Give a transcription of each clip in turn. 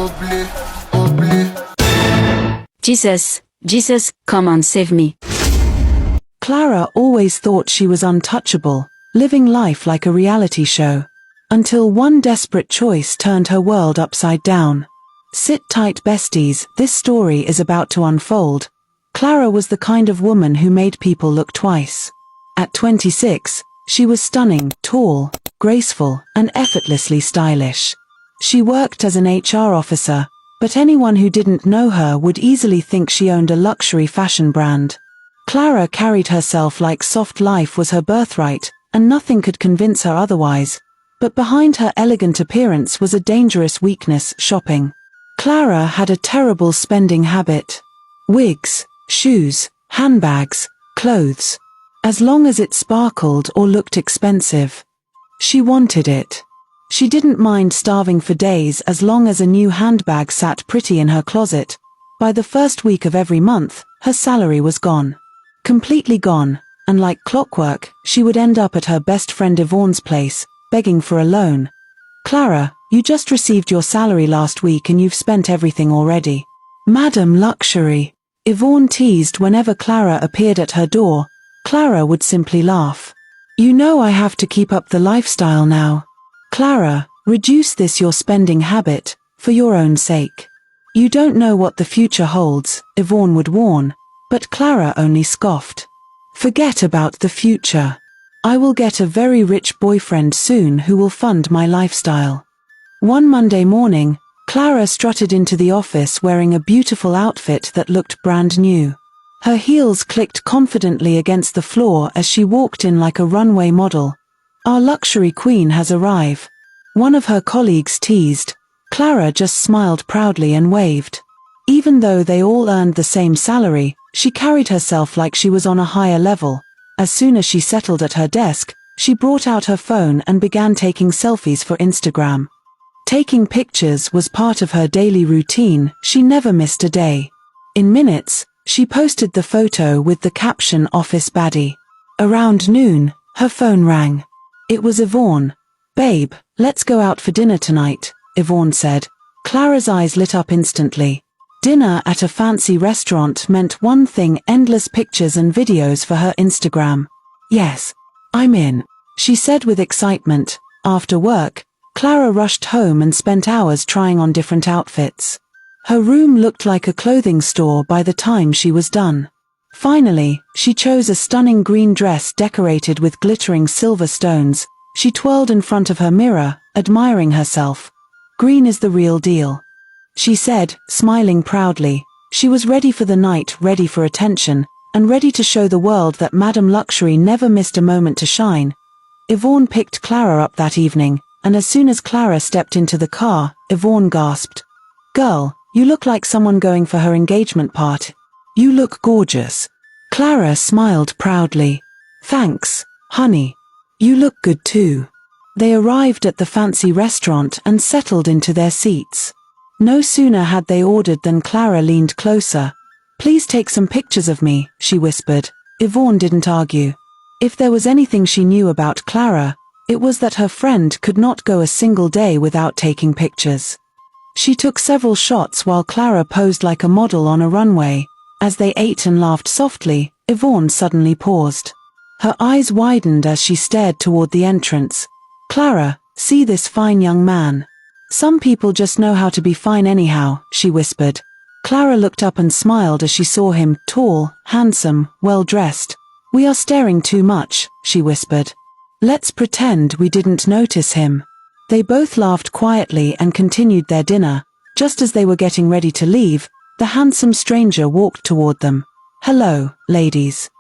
Obleh, Obleh. Jesus, Jesus, come and save me. Clara always thought she was untouchable, living life like a reality show. Until one desperate choice turned her world upside down. Sit tight, besties, this story is about to unfold. Clara was the kind of woman who made people look twice. At 26, she was stunning, tall, graceful, and effortlessly stylish. She worked as an HR officer, but anyone who didn't know her would easily think she owned a luxury fashion brand. Clara carried herself like soft life was her birthright, and nothing could convince her otherwise. But behind her elegant appearance was a dangerous weakness: shopping. Clara had a terrible spending habit. Wigs, shoes, handbags, clothes. As long as it sparkled or looked expensive, she wanted it. She didn't mind starving for days as long as a new handbag sat pretty in her closet. By the first week of every month, her salary was gone. Completely gone, and like clockwork, she would end up at her best friend Yvonne's place, begging for a loan. "Clara, you just received your salary last week and you've spent everything already." "Madam Luxury," Yvonne teased whenever Clara appeared at her door. Clara would simply laugh. "You know I have to keep up the lifestyle now. Clara, reduce this your spending habit, for your own sake. You don't know what the future holds," Yvonne would warn, but Clara only scoffed. "Forget about the future. I will get a very rich boyfriend soon who will fund my lifestyle." One Monday morning, Clara strutted into the office wearing a beautiful outfit that looked brand new. Her heels clicked confidently against the floor as she walked in like a runway model. "Our luxury queen has arrived," one of her colleagues teased. Clara just smiled proudly and waved. Even though they all earned the same salary, she carried herself like she was on a higher level. As soon as she settled at her desk, she brought out her phone and began taking selfies for Instagram. Taking pictures was part of her daily routine. She never missed a day. In minutes, she posted the photo with the caption "Office Baddie." Around noon, her phone rang. It was Yvonne. "Babe, let's go out for dinner tonight," Yvonne said. Clara's eyes lit up instantly. Dinner at a fancy restaurant meant one thing: endless pictures and videos for her Instagram. "Yes, I'm in," she said with excitement. After work, Clara rushed home and spent hours trying on different outfits. Her room looked like a clothing store by the time she was done. Finally, she chose a stunning green dress decorated with glittering silver stones. She twirled in front of her mirror, admiring herself. "Green is the real deal," she said, smiling proudly. She was ready for the night, ready for attention, and ready to show the world that Madame Luxury never missed a moment to shine. Yvonne picked Clara up that evening, and as soon as Clara stepped into the car, Yvonne gasped. "Girl, you look like someone going for her engagement party. You look gorgeous." Clara smiled proudly. "Thanks, honey. You look good too." They arrived at the fancy restaurant and settled into their seats. No sooner had they ordered than Clara leaned closer. "Please take some pictures of me," she whispered. Yvonne didn't argue. If there was anything she knew about Clara, it was that her friend could not go a single day without taking pictures. She took several shots while Clara posed like a model on a runway. As they ate and laughed softly, Yvonne suddenly paused. Her eyes widened as she stared toward the entrance. "Clara, see this fine young man. Some people just know how to be fine anyhow," she whispered. Clara looked up and smiled as she saw him, tall, handsome, well-dressed. "We are staring too much," she whispered. "Let's pretend we didn't notice him." They both laughed quietly and continued their dinner. Just as they were getting ready to leave, the handsome stranger walked toward them. "Hello, ladies.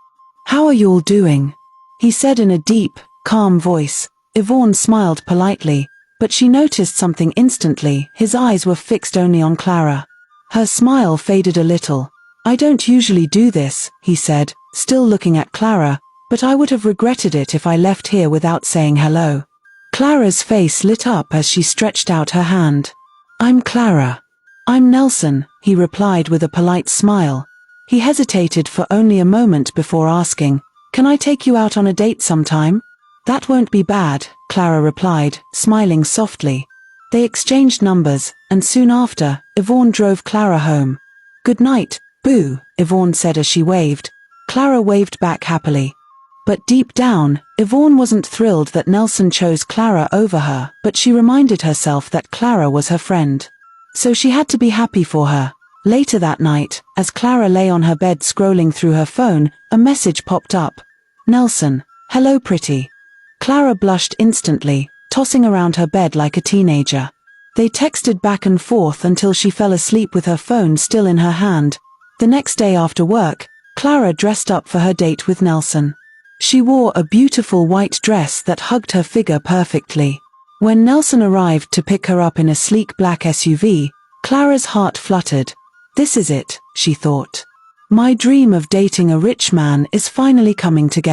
How are you all doing?" he said in a deep, calm voice. Yvonne smiled politely, but she noticed something instantly. His eyes were fixed only on Clara. Her smile faded a little. "I don't usually do this," he said, still looking at Clara, "but I would have regretted it if I left here without saying hello." Clara's face lit up as she stretched out her hand. "I'm Clara." "I'm Nelson," he replied with a polite smile. He hesitated for only a moment before asking, "Can I take you out on a date sometime?" "That won't be bad," Clara replied, smiling softly. They exchanged numbers, and soon after, Yvonne drove Clara home. "Good night, Boo," Yvonne said as she waved. Clara waved back happily. But deep down, Yvonne wasn't thrilled that Nelson chose Clara over her, but she reminded herself that Clara was her friend. So she had to be happy for her. Later that night, as Clara lay on her bed scrolling through her phone, a message popped up. "Nelson, hello pretty." Clara blushed instantly, tossing around her bed like a teenager. They texted back and forth until she fell asleep with her phone still in her hand. The next day after work, Clara dressed up for her date with Nelson. She wore a beautiful white dress that hugged her figure perfectly. When Nelson arrived to pick her up in a sleek black SUV, Clara's heart fluttered. "This is it," she thought. "My dream of dating a rich man is finally coming together."